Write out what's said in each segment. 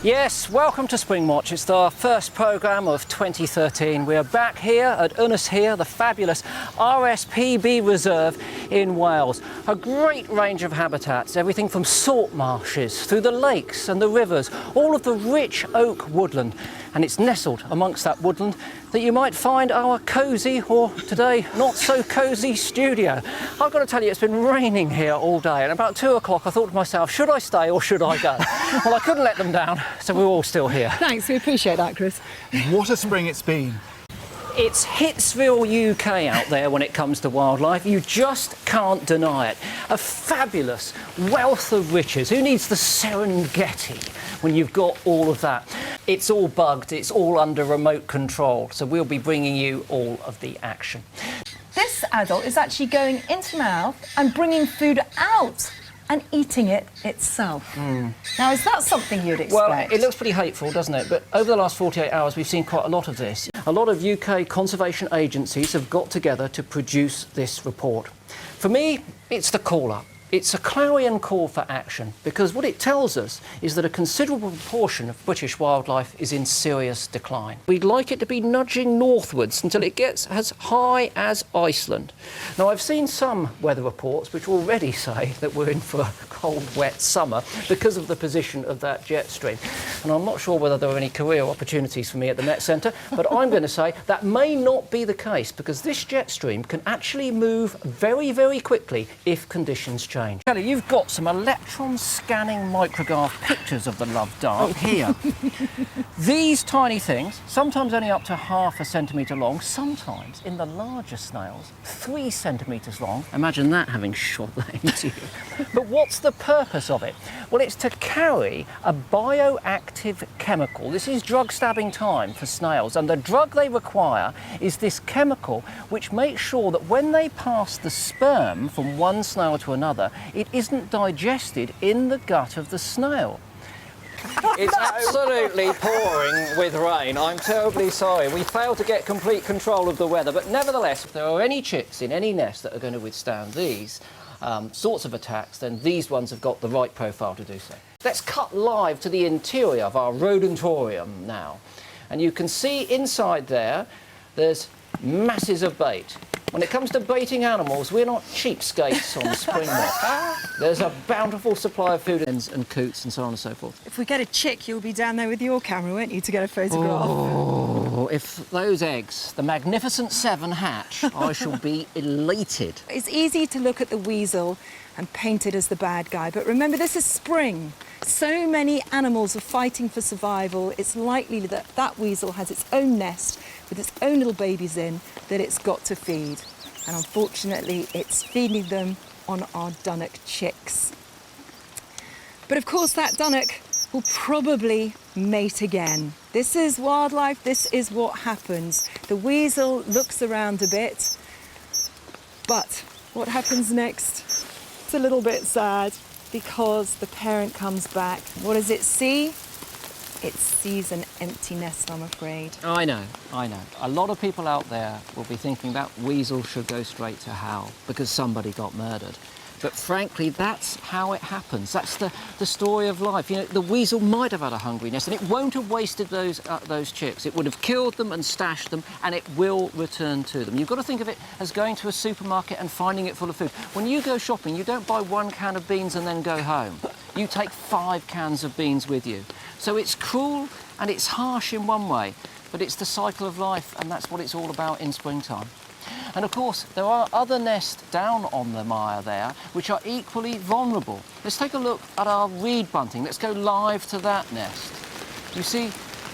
Yes, welcome to Springwatch. It's our first programme of 2013. We're back here at Here, the fabulous RSPB Reserve in Wales. A great range of habitats, everything from salt marshes through the lakes and the rivers, all of the rich oak woodland. And it's nestled amongst that woodland that you might find our cosy, or today not so cosy, studio. I've got to tell you, it's been raining here all day, and about 2 o'clock I thought to myself, should I stay or should I go? Well, I couldn't let them down, so we're all still here. Thanks, we appreciate that, Chris. What a spring it's been. It's Hitsville UK out there when it comes to wildlife. You just can't deny it. A fabulous wealth of riches. Who needs the Serengeti when you've got all of that? It's all bugged, it's all under remote control, so we'll be bringing you all of the action. This adult is actually going into the mouth and bringing food out and eating it itself. Now, is that something you'd expect? Well, it looks pretty hateful, doesn't it? But over the last 48 hours, we've seen quite a lot of this. A lot of UK conservation agencies have got together to produce this report. For me, it's the call-up. It's a clarion call for action, because what it tells us is that a considerable proportion of British wildlife is in serious decline. We'd like it to be nudging northwards until it gets as high as Iceland. Now, I've seen some weather reports which already say that we're in for a cold, wet summer because of the position of that jet stream. And I'm not sure whether there are any career opportunities for me at the Met Centre, but I'm going to say that may not be the case, because this jet stream can actually move very, very quickly if conditions change. Kelly, you've got some electron scanning micrograph pictures of the love dart here. These tiny things, sometimes only up to ½ a centimetre long, sometimes in the larger snails, 3 centimetres long. Imagine that having shot that into you. But what's the purpose of it? Well, it's to carry a bioactive chemical. This is drug stabbing time for snails, and the drug they require is this chemical which makes sure that when they pass the sperm from one snail to another, it isn't digested in the gut of the snail. It's absolutely pouring with rain. I'm terribly sorry. We failed to get complete control of the weather, but nevertheless, if there are any chicks in any nest that are going to withstand these sorts of attacks, then these ones have got the right profile to do so. Let's cut live to the interior of our rodentorium now. And you can see inside there's masses of bait. When it comes to baiting animals, we're not cheapskates on Springwatch. There's a bountiful supply of food and coots and so on and so forth. If we get a chick, you'll be down there with your camera, won't you, to get a photograph? Oh, if those eggs, the magnificent 7 hatch, I shall be elated. It's easy to look at the weasel and paint it as the bad guy, but remember, this is spring. So many animals are fighting for survival. It's likely that that weasel has its own nest with its own little babies in that it's got to feed. And unfortunately, it's feeding them on our dunnock chicks. But of course, that dunnock will probably mate again. This is wildlife, this is what happens. The weasel looks around a bit, but what happens next? It's a little bit sad, because the parent comes back. What does it see? It sees an empty nest, I'm afraid. I know. A lot of people out there will be thinking that weasel should go straight to hell because somebody got murdered. But frankly, that's how it happens. That's the story of life. You know, the weasel might have had a hungry nest, and it won't have wasted those chicks. It would have killed them and stashed them, and it will return to them. You've got to think of it as going to a supermarket and finding it full of food. When you go shopping, you don't buy 1 can of beans and then go home. You take 5 cans of beans with you. So it's cruel and it's harsh in one way, but it's the cycle of life, and that's what it's all about in springtime. And of course, there are other nests down on the mire there which are equally vulnerable. Let's take a look at our reed bunting. Let's go live to that nest. You see,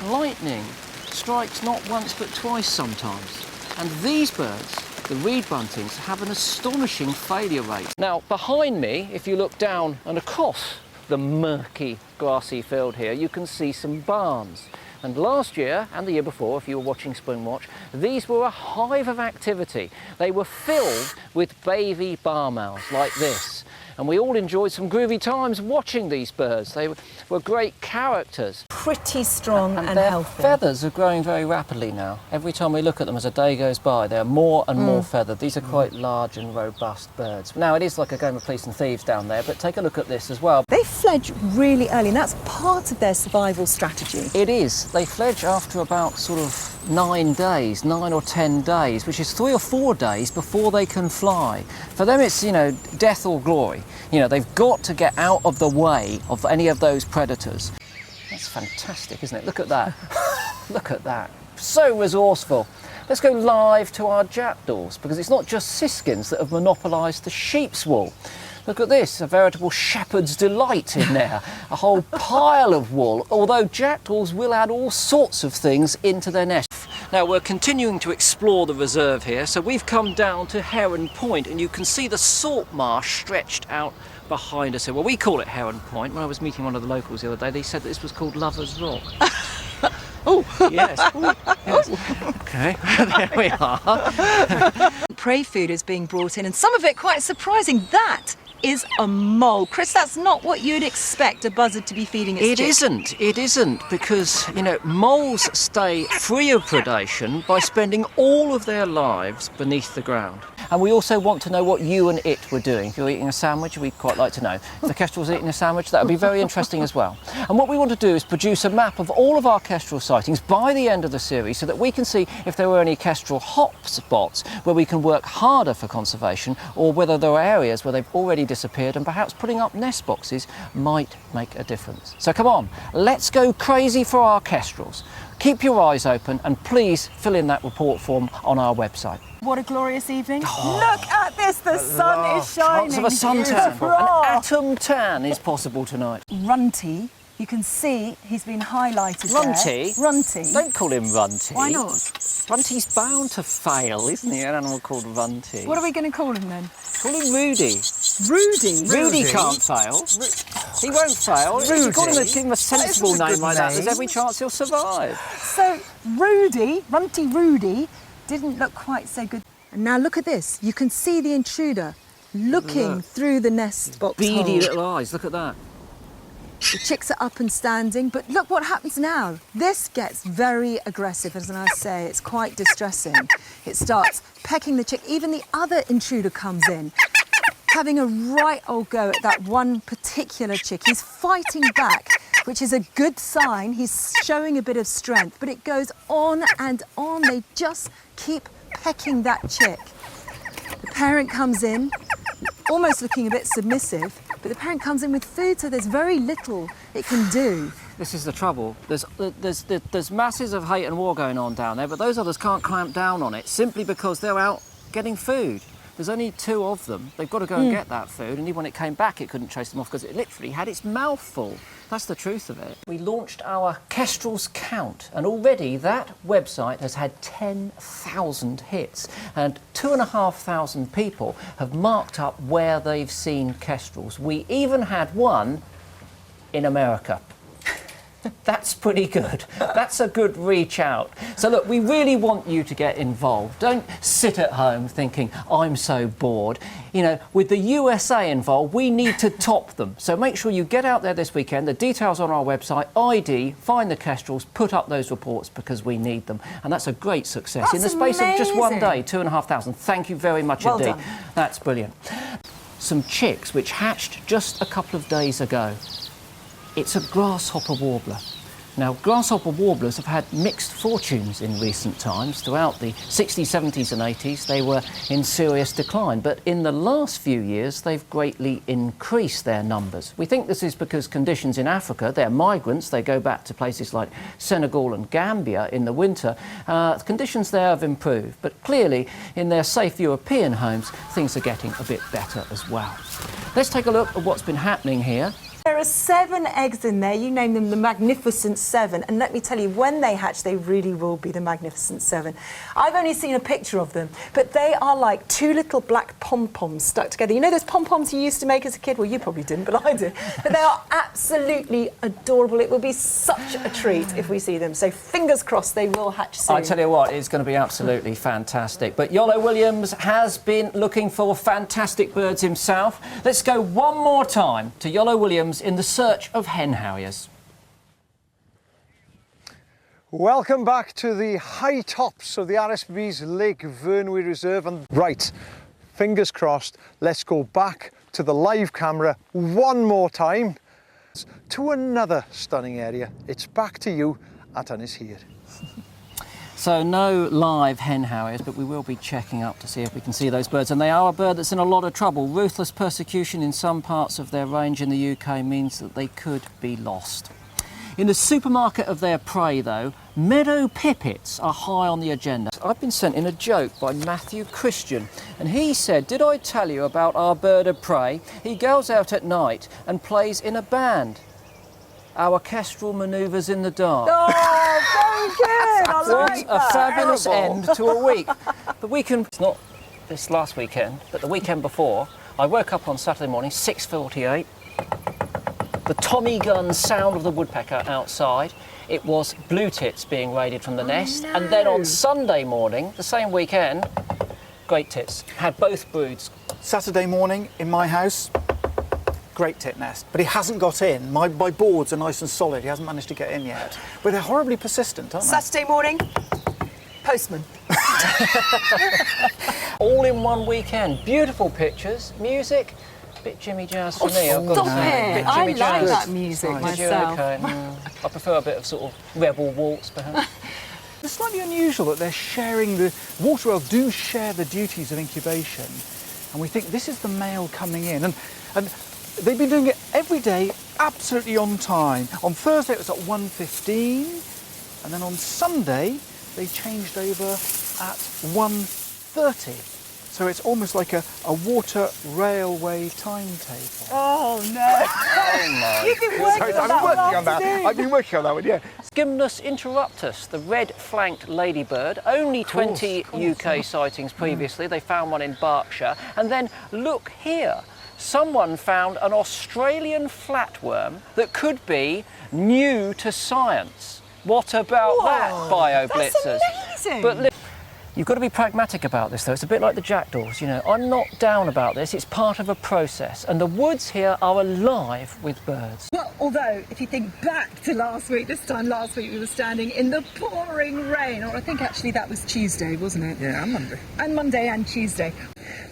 lightning strikes not once but twice sometimes. And these birds, the reed buntings, have an astonishing failure rate. Now, behind me, if you look down and across the murky, grassy field here, you can see some barns. And last year, and the year before, if you were watching Springwatch, these were a hive of activity. They were filled with baby barn owls like this. and we all enjoyed some groovy times watching these birds. They were great characters. Pretty strong and their healthy. feathers are growing very rapidly now. Every time we look at them as a day goes by, they're more and more feathered. These are quite large and robust birds. Now, it is like a game of police and thieves down there, but take a look at this as well. They fledge really early, and that's part of their survival strategy. It is. They fledge after about sort of 9 days, 9 or 10 days, which is 3 or 4 days before they can fly. For them, it's, you know, death or glory. You know, they've got to get out of the way of any of those predators. That's fantastic, isn't it? Look at that. Look at that. So resourceful. Let's go live to our jackdaws, because it's not just siskins that have monopolised the sheep's wool. Look at this, a veritable shepherd's delight in there. A whole pile of wool, although jackdaws will add all sorts of things into their nest. Now, we're continuing to explore the reserve here, so we've come down to Heron Point, and you can see the salt marsh stretched out behind us here. Well, we call it Heron Point. When I was meeting one of the locals the other day, they said that this was called Lover's Rock. Oh, yes. Ooh, yes. Okay, there we are. Prey food is being brought in, and some of it quite surprising. That is a mole. Chris, that's not what you'd expect a buzzard to be feeding its chick. It isn't, because, you know, moles stay free of predation by spending all of their lives beneath the ground. And we also want to know what you and it were doing. If you're eating a sandwich, we'd quite like to know. If the kestrel's eating a sandwich, that would be very interesting as well. And what we want to do is produce a map of all of our kestrel sightings by the end of the series, so that we can see if there were any kestrel hotspots where we can work harder for conservation, or whether there are areas where they've already disappeared and perhaps putting up nest boxes might make a difference. So come on, let's go crazy for our kestrels. Keep your eyes open and please fill in that report form on our website. What a glorious evening. Look at this, the sun is shining. Chance of a suntan. An atom tan is possible tonight. Runty, you can see he's been highlighted Runty? there. Runty. Don't call him Runty. Why not? Runty's bound to fail, isn't he? An animal called Runty. What are we going to call him then? Call him Rudi. Rudy. Rudy can't fail. He won't fail. If you call him give him a sensible name like that, there's every chance he'll survive. So Runty Rudi, didn't look quite so good. And now look at this. You can see the intruder looking through the nest box Beady hole. little eyes, look at that. The chicks are up and standing, but look what happens now. This gets very aggressive, as I say, it's quite distressing. It starts pecking the chick. Even the other intruder comes in, having a right old go at that one particular chick. He's fighting back, which is a good sign. He's showing a bit of strength, but it goes on and on. They just keep pecking that chick. The parent comes in, almost looking a bit submissive, but the parent comes in with food, so there's very little it can do. This is the trouble. There's masses of hate and war going on down there, but those others can't clamp down on it simply because they're out getting food. There's only 2 of them. They've got to go and get that food, and even when it came back, it couldn't chase them off because it literally had its mouth full. That's the truth of it. We launched our Kestrels Count, and already that website has had 10,000 hits, and 2,500 people have marked up where they've seen kestrels. We even had one in America. That's pretty good. That's a good reach out. So look, we really want you to get involved. Don't sit at home thinking, I'm so bored. You know, with the USA involved, we need to top them. So make sure you get out there this weekend. The details on our website, ID, find the kestrels, put up those reports because we need them. And that's a great success. In the space of just one day, 2,500. Thank you very much indeed. Done. That's brilliant. Some chicks which hatched just a couple of days ago. It's a grasshopper warbler. Now, grasshopper warblers have had mixed fortunes in recent times. Throughout the 60s, 70s and 80s, they were in serious decline. But in the last few years, they've greatly increased their numbers. We think this is because conditions in Africa, they're migrants, they go back to places like Senegal and Gambia in the winter. Conditions there have improved. But clearly, in their safe European homes, things are getting a bit better as well. Let's take a look at what's been happening here. There are 7 eggs in there. You name them the Magnificent 7. And let me tell you, when they hatch, they really will be the Magnificent 7. I've only seen a picture of them, but they are like 2 little black pom-poms stuck together. You know those pom-poms you used to make as a kid? Well, you probably didn't, but I did. But they are absolutely adorable. It will be such a treat if we see them. So fingers crossed they will hatch soon. I tell you what, it's going to be absolutely fantastic. But Yolo Williams has been looking for fantastic birds himself. Let's go one more time to Yolo Williams in the search of hen harriers. Welcome back to the high tops of the RSPB's Lake Vyrnwy Reserve. And right, fingers crossed, let's go back to the live camera one more time to another stunning area. It's back to you at Ynys Hir. So no live hen harriers, but we will be checking up to see if we can see those birds. And they are a bird that's in a lot of trouble. Ruthless persecution in some parts of their range in the UK means that they could be lost. In the supermarket of their prey, though, meadow pipits are high on the agenda. I've been sent in a joke by Matthew Christian, and he said, "Did I tell you about our bird of prey? He goes out at night and plays in a band. Our orchestral manoeuvres in the dark." Oh, very good. I like What that. a fabulous end to a week. The weekend, it's not this last weekend, but the weekend before, I woke up on Saturday morning, 6:48. The Tommy gun sound of the woodpecker outside. It was blue tits being raided from the nest. no. And then on Sunday morning, the same weekend, great tits. Had both broods. Saturday morning in my house, great tit nest. But he hasn't got in. My boards are nice and solid. He hasn't managed to get in yet. But they're horribly persistent, aren't they? Saturday morning, postman. All in one weekend. Beautiful pictures, music. Bit Jimmy Jazz for me, I've got to Stop say. it. Bit I Jimmy like Jazz. that music Did you? myself. Okay. I prefer a bit of sort of rebel waltz, perhaps. It's slightly unusual that they're sharing the... Water elves do share the duties of incubation. And we think this is the male coming in. And they've been doing it every day, absolutely on time. On Thursday it was at 1:15. And then on Sunday they changed over at 1:30. So it's almost like a water railway timetable. Oh, no. You've been working on that. I've been working on that one, yeah. Gymnus interruptus, the red-flanked ladybird. Only 20 UK sightings previously. They found one in Berkshire. And then look here. Someone found an Australian flatworm that could be new to science. What about that, bio-blitzers? That's amazing. But you've got to be pragmatic about this, though. It's a bit like the jackdaws, you know. I'm not down about this. It's part of a process. And the woods here are alive with birds. Well, although, if you think back to last week, this time last week we were standing in the pouring rain, or I think actually that was Tuesday, wasn't it? Yeah, and Monday. And Monday and Tuesday.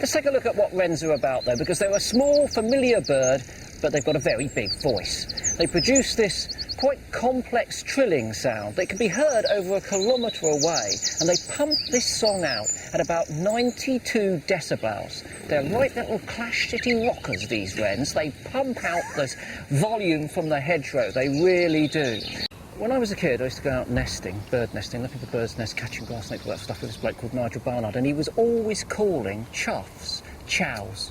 Let's take a look at what wrens are about, though, because they're a small, familiar bird, but they've got a very big voice. They produce this quite complex trilling sound that can be heard over 1 kilometre away, and they pump this song out at about 92 decibels. They're like little Clash City rockers, these wrens. They pump out this volume from the hedgerow, they really do. When I was a kid, I used to go out nesting, bird nesting, looking for birds' nests, catching grass snakes, all that stuff with this bloke called Nigel Barnard, and he was always calling choughs chows.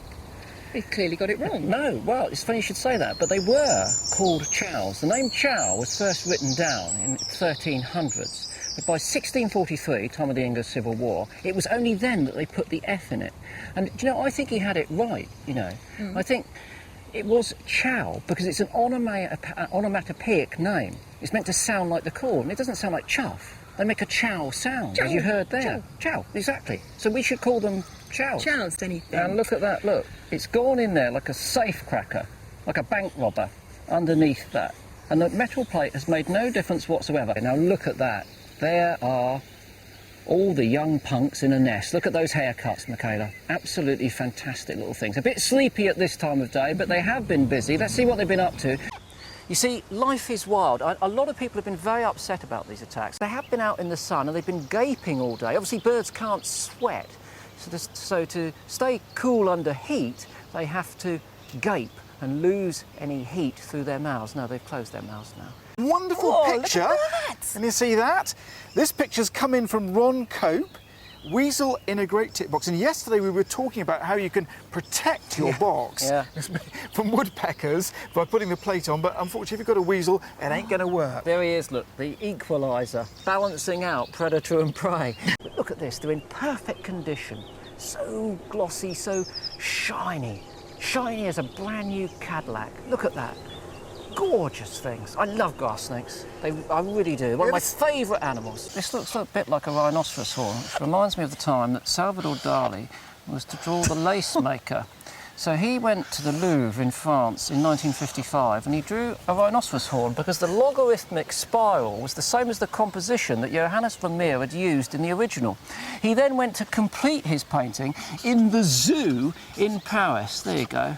He clearly got it wrong. No, well, it's funny you should say that, but they were called chows. The name chow was first written down in 1300s, but by 1643, time of the English Civil War, it was only then that they put the F in it. And, you know, I think he had it right, you know. I think it was chow because it's an onomatopoeic name. It's meant to sound like the call, and it doesn't sound like chuff. They make a chow sound, as you heard there. Chow, exactly. So we should call them chows. Chows, anything. And look at that, look. It's gone in there like a safe cracker, like a bank robber underneath that. And the metal plate has made no difference whatsoever. Now look at that. There are all the young punks in a nest. Look at those haircuts, Michaela. Absolutely fantastic little things. A bit sleepy at this time of day, but they have been busy. Let's see what they've been up to. You see, life is wild. A lot of people have been very upset about these attacks. They have been out in the sun and they've been gaping all day. Obviously, birds can't sweat. So to stay cool under heat, they have to gape and lose any heat through their mouths. No, they've closed their mouths now. Wonderful picture. Look at that. Can you see that? This picture's come in from Ron Cope. weasel in a great tick box. And yesterday we were talking about how you can protect your box from woodpeckers by putting the plate on, but unfortunately if you've got a weasel, it ain't going to work. There he is, look, the Equaliser, balancing out predator and prey. But look at this, they're in perfect condition. So glossy, so shiny. Shiny as a brand new Cadillac. Look at that. Gorgeous things. I love grass snakes. I really do. One of my favourite animals. This looks a bit like a rhinoceros horn, which reminds me of the time that Salvador Dali was to draw the lace maker. So he went to the Louvre in France in 1955 and he drew a rhinoceros horn because the logarithmic spiral was the same as the composition that Johannes Vermeer had used in the original. He then went to complete his painting in the zoo in Paris. There you go.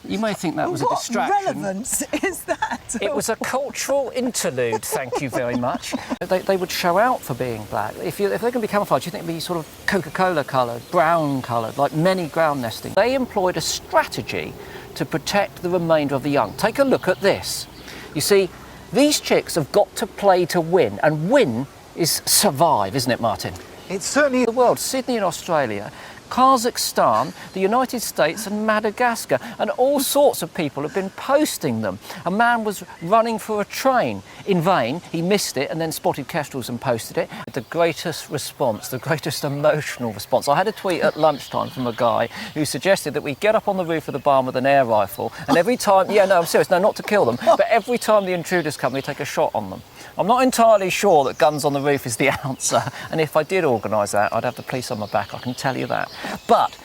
You may think that was a distraction. What relevance is that? It was a cultural interlude, thank you very much. They would show out for being black. If they're going to be camouflaged, you think it'd be sort of Coca Kola coloured, brown coloured, like many ground nesting. They employed a strategy to protect the remainder of the young. Take a look at this. You see, these chicks have got to play to win, and win is survive, isn't it, Martin? It's certainly The world, Sydney in Australia, Kazakhstan, the United States and Madagascar, and all sorts of people have been posting them. A man was running for a train in vain. He missed it and then spotted kestrels and posted it. The greatest response, the greatest emotional response. I had a tweet at lunchtime from a guy who suggested that we get up on the roof of the barn with an air rifle and every time, I'm serious, no, not to kill them, but every time the intruders come, we take a shot on them. I'm not entirely sure that guns on the roof is the answer, and if I did organise that, I'd have the police on my back, I can tell you that. But,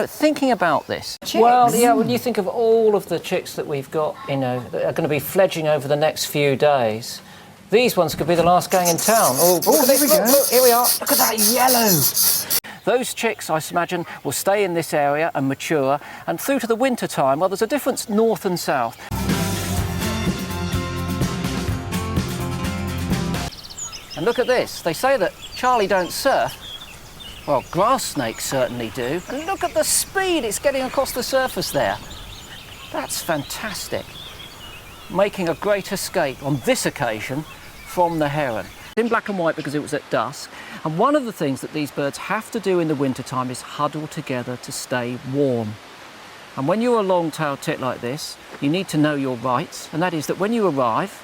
thinking about this... Chicks. Well, yeah, when you think of all of the chicks that we've got, that are going to be fledging over the next few days, these ones could be the last gang in town. Look, here we are. Look at that yellow! Those chicks, I imagine, will stay in this area and mature, and through to the winter time, well, there's a difference north and south. And look at this, they say that Charlie don't surf. Well, grass snakes certainly do. And look at the speed it's getting across the surface there. That's fantastic. Making a great escape on this occasion from the heron. In black and white because it was at dusk. And one of the things that these birds have to do in the wintertime is huddle together to stay warm. And when you're a long-tailed tit like this, you need to know your rights, and that is that when you arrive,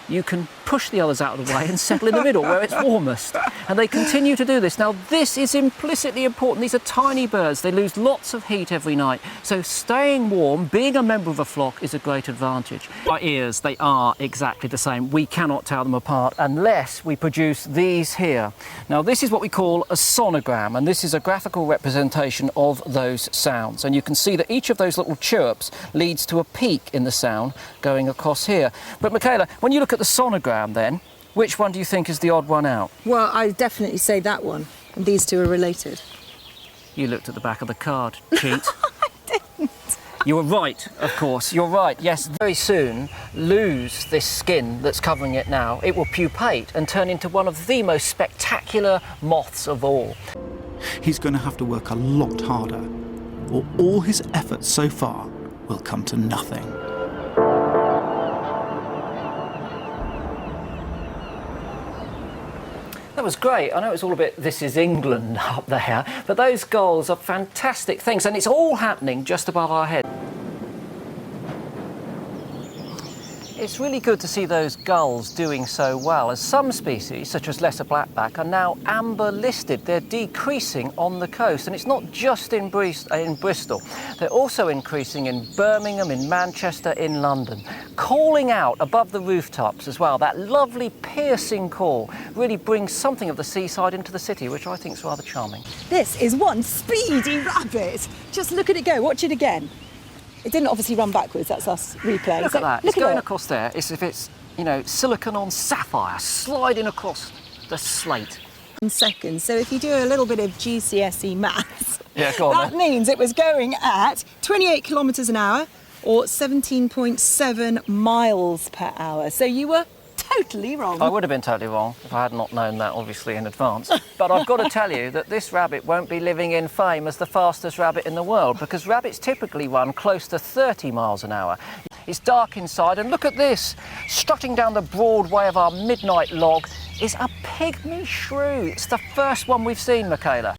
you can push the others out of the way and settle in the middle where it's warmest. And they continue to do this. Now, this is implicitly important. These are tiny birds. They lose lots of heat every night. So staying warm, being a member of a flock, is a great advantage. Our ears, they are exactly the same. We cannot tell them apart unless we produce these here. Now, this is what we call a sonogram, and this is a graphical representation of those sounds. And you can see that each of those little chirps leads to a peak in the sound going across here. But Michaela, when you look at the sonogram then, which one do you think is the odd one out? Well, I definitely say that one. And these two are related. You looked at the back of the card, cheat. I didn't. You were right, of course, you're right. Yes, very soon lose this skin that's covering it now. It will pupate and turn into one of the most spectacular moths of all. He's going to have to work a lot harder, or all his efforts so far will come to nothing. That was great. I know it's all a bit This Is England up there, but those goals are fantastic things, and it's all happening just above our head. It's really good to see those gulls doing so well, as some species, such as lesser blackback, are now amber listed. They're decreasing on the coast, and it's not just in Bristol. They're also increasing in Birmingham, in Manchester, in London. Calling out above the rooftops as well, that lovely piercing call really brings something of the seaside into the city, which I think is rather charming. This is one speedy rabbit. Just look at it go. Watch it again. It didn't obviously run backwards, that's us replaying. Look at that, it's going across there. It's if it's, silicon on sapphire, sliding across the slate. In seconds, so if you do a little bit of GCSE maths, go on, that means it was going at 28 kilometres an hour or 17.7 miles per hour. So you were totally wrong. I would have been totally wrong if I had not known that, obviously, in advance. But I've got to tell you that this rabbit won't be living in fame as the fastest rabbit in the world, because rabbits typically run close to 30 miles an hour. It's dark inside, and look at this. Strutting down the broad way of our midnight log is a pygmy shrew. It's the first one we've seen, Michaela.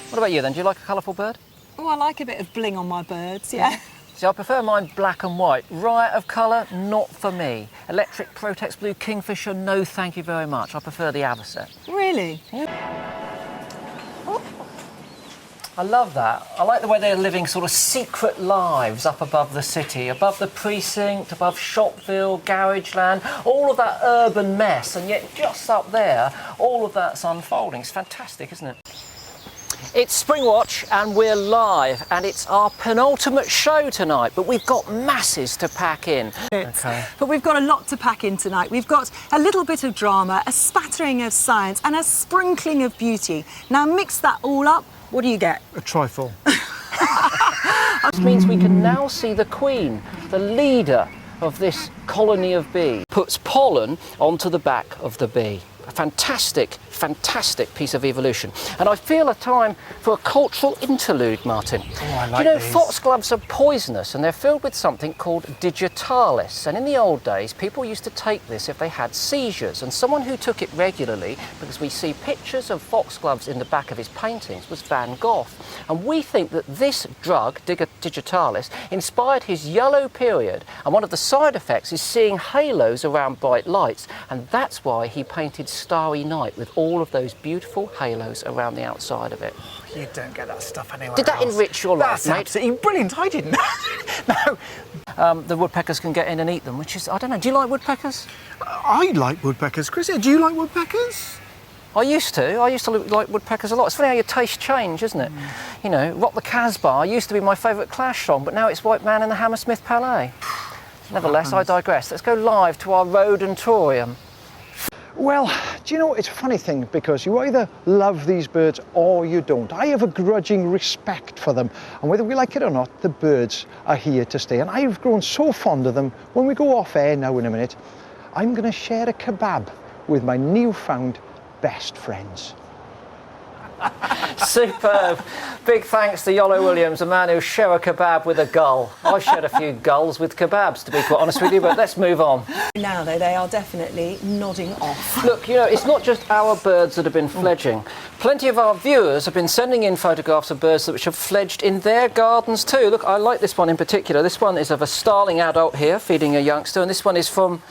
What about you then? Do you like a colourful bird? Oh, I like a bit of bling on my birds, yeah. See, I prefer mine black and white. Riot of colour, not for me. Electric Protex Blue Kingfisher, no thank you very much. I prefer the avocet. Really? I love that. I like the way they're living sort of secret lives up above the city, above the precinct, above Shopville, Garageland, all of that urban mess, and yet just up there, all of that's unfolding. It's fantastic, isn't it? It's Springwatch and we're live, and it's our penultimate show tonight, but we've got masses to pack in. Okay. But we've got a lot to pack in tonight. We've got a little bit of drama, a spattering of science and a sprinkling of beauty. Now mix that all up, what do you get? A trifle. This means we can now see the queen, the leader of this colony of bees, puts pollen onto the back of the bee. A fantastic, fantastic piece of evolution. And I feel a time for a cultural interlude, Martin. Oh, I like you know, these. foxgloves are poisonous and they're filled with something called digitalis. And in the old days, people used to take this if they had seizures. And someone who took it regularly, because we see pictures of foxgloves in the back of his paintings, was Van Gogh. And we think that this drug, digitalis, inspired his yellow period. And one of the side effects is seeing halos around bright lights. And that's why he painted Starry Night with all of those beautiful halos around the outside of it. You don't get that stuff anywhere Did that else. enrich your life, That's mate? absolutely brilliant. I didn't. No. The woodpeckers can get in and eat them, which is, I don't know, do you like woodpeckers? I like woodpeckers. Chris, do you like woodpeckers? I used to like woodpeckers a lot. It's funny how your tastes change, isn't it? You know, Rock the Casbah used to be my favourite Clash song, but now it's White Man in the Hammersmith Palais. Nevertheless, I digress. Let's go live to our Rodentorium. Well, do you know, it's a funny thing because you either love these birds or you don't. I have a grudging respect for them, and whether we like it or not, the birds are here to stay. And I've grown so fond of them. When we go off air now in a minute, I'm going to share a kebab with my newfound best friends. Superb. Big thanks to Yolo Williams, a man who share a kebab with a gull. I've shared a few gulls with kebabs, to be quite honest with you, but let's move on. Now though, they are definitely nodding off. Look, you know, it's not just our birds that have been fledging. Plenty of our viewers have been sending in photographs of birds which have fledged in their gardens too. Look, I like this one in particular. This one is of a starling adult here feeding a youngster, and this one is from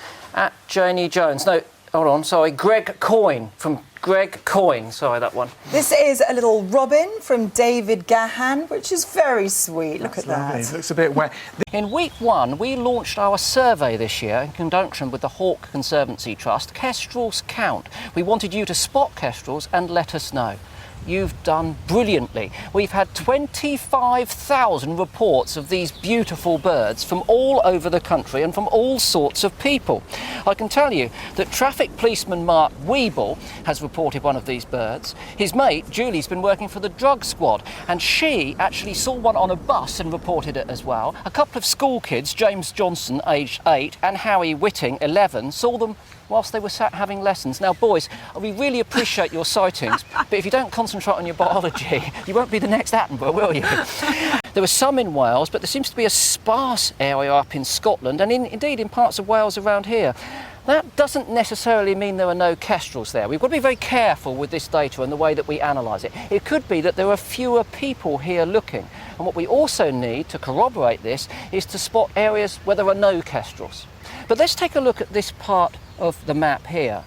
@Janie Jones. No, hold on, sorry, Greg Coyne, from Greg Coyne, sorry, that one. This is a little robin from David Gahan, which is very sweet. Look at Lovely. that. It looks a bit wet. In week one, we launched our survey this year in conjunction with the Hawke Conservancy Trust, Kestrels Count. We wanted you to spot kestrels and let us know. You've done brilliantly. We've had 25,000 reports of these beautiful birds from all over the country and from all sorts of people. I can tell you that traffic policeman Mark Weeble has reported one of these birds. His mate Julie's been working for the drug squad, and she actually saw one on a bus and reported it as well. A couple of school kids, James Johnson, aged 8, and Howie Whitting, 11, saw them whilst they were sat having lessons. Now, boys, we really appreciate your sightings, but if you don't concentrate on your biology, you won't be the next Attenborough, will you? There were some in Wales, but there seems to be a sparse area up in Scotland, and indeed in parts of Wales around here. That doesn't necessarily mean there are no kestrels there. We've got to be very careful with this data and the way that we analyse it. It could be that there are fewer people here looking. And what we also need to corroborate this is to spot areas where there are no kestrels. But let's take a look at this part of the map here.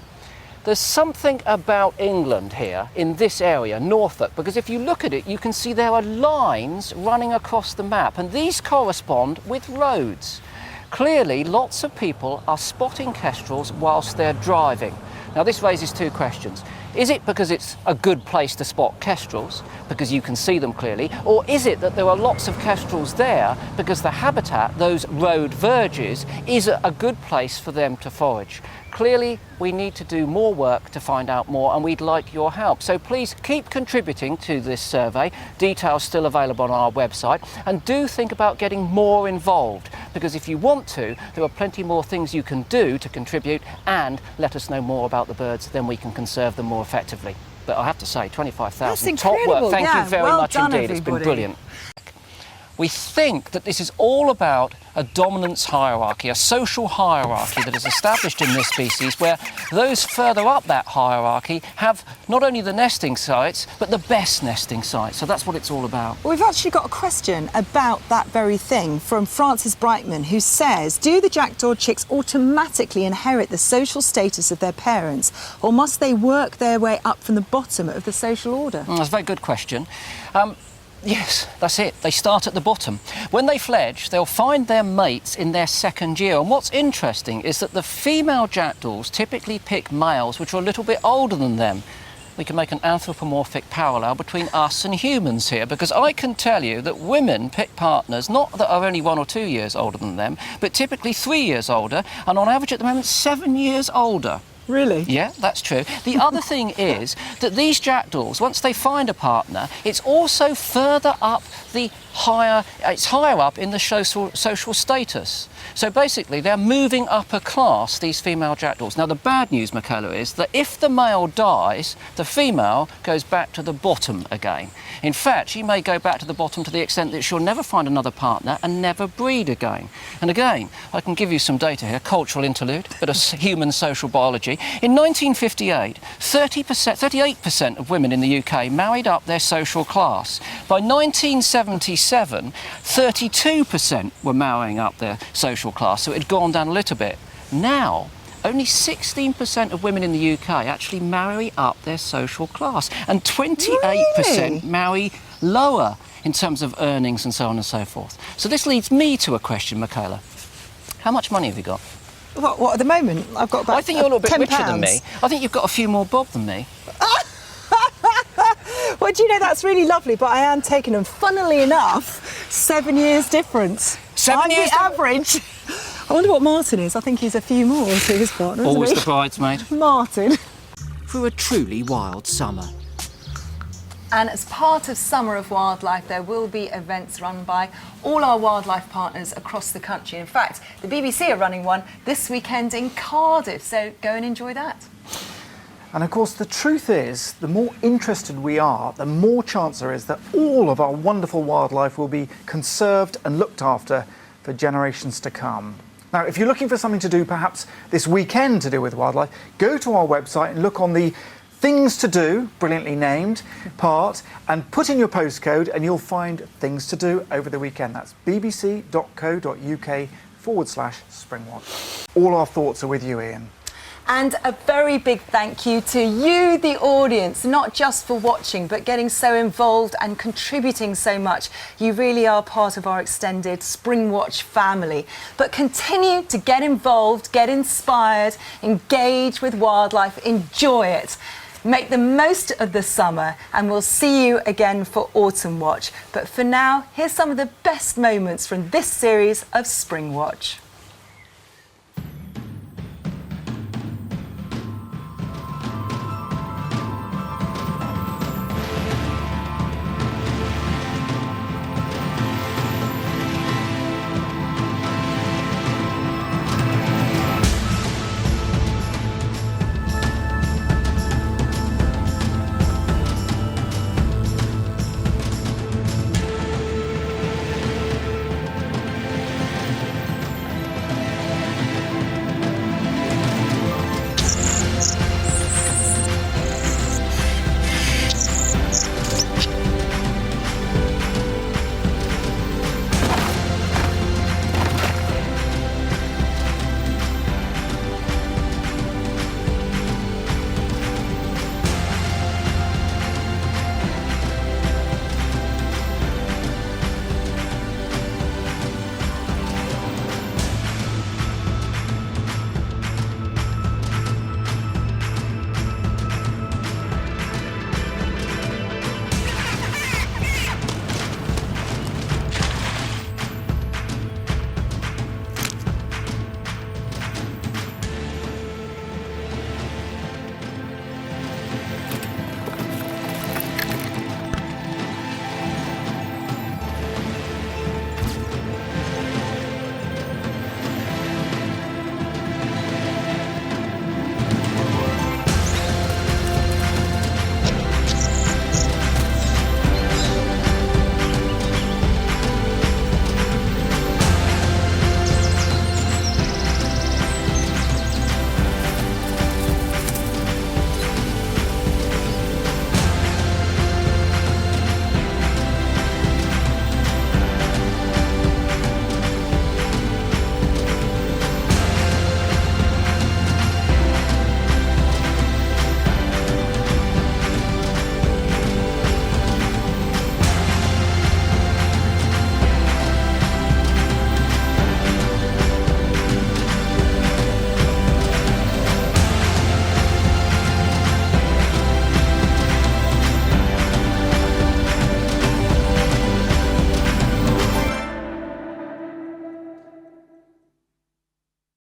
There's something about England here in this area, Norfolk, because if you look at it, you can see there are lines running across the map, and these correspond with roads. Clearly, lots of people are spotting kestrels whilst they're driving. Now, this raises two questions. Is it because it's a good place to spot kestrels, because you can see them clearly, or is it that there are lots of kestrels there because the habitat, those road verges, is a good place for them to forage? Clearly, we need to do more work to find out more, and we'd like your help. So please keep contributing to this survey. Details still available on our website, and do think about getting more involved, because if you want to, there are plenty more things you can do to contribute and let us know more about the birds, then we can conserve them more effectively. But I have to say, 25,000, top work. Thank you very much indeed. It's been brilliant. We think that this is all about a dominance hierarchy, a social hierarchy that is established in this species, where those further up that hierarchy have not only the nesting sites, but the best nesting sites. So that's what it's all about. We've actually got a question about that very thing from Francis Brightman, who says, do the jackdaw chicks automatically inherit the social status of their parents, or must they work their way up from the bottom of the social order? That's a very good question. Yes, that's it. They start at the bottom. When they fledge, they'll find their mates in their second year. And what's interesting is that the female jackdaws typically pick males which are a little bit older than them. We can make an anthropomorphic parallel between us and humans here, because I can tell you that women pick partners not that are only 1 or 2 years older than them, but typically 3 years older, and on average at the moment 7 years older. Really? Yeah, that's true. The other thing is that these jackdaws, once they find a partner, it's also further up the higher, it's higher up in the social status. So basically, they're moving up a class, these female jackdaws. Now, the bad news, Michaela, is that if the male dies, the female goes back to the bottom again. In fact, she may go back to the bottom to the extent that she'll never find another partner and never breed again. And again, I can give you some data here, cultural interlude, bit of human social biology. In 1958, 38% of women in the UK married up their social class. By 1977, 32% were marrying up their social class, so it had gone down a little bit. Now, only 16% of women in the UK actually marry up their social class, and 28% marry lower in terms of earnings and so on and so forth. So this leads me to a question, Michaela. How much money have you got? What at the moment? I've got about I think you're a little bit £10. richer than me. I think you've got a few more bob than me. Well, do you know, that's really lovely, but I am taking them. Funnily enough, 7 years difference. 7 years? I'm the average. I wonder what Martin is. I think he's a few more to his partner, isn't Always he? the bridesmaid. Martin. For a truly wild summer. And as part of Summer of Wildlife, there will be events run by all our wildlife partners across the country. In fact, the BBC are running one this weekend in Cardiff, so go and enjoy that. And of course, the truth is, the more interested we are, the more chance there is that all of our wonderful wildlife will be conserved and looked after for generations to come. Now, if you're looking for something to do perhaps this weekend to do with wildlife, go to our website and look on the Things to Do, brilliantly named, part, and put in your postcode and you'll find things to do over the weekend. That's bbc.co.uk/Springwatch. All our thoughts are with you, Ian. And a very big thank you to you, the audience, not just for watching, but getting so involved and contributing so much. You really are part of our extended Springwatch family. But continue to get involved, get inspired, engage with wildlife, enjoy it. Make the most of the summer, and we'll see you again for Autumn Watch. But for now, here's some of the best moments from this series of Springwatch.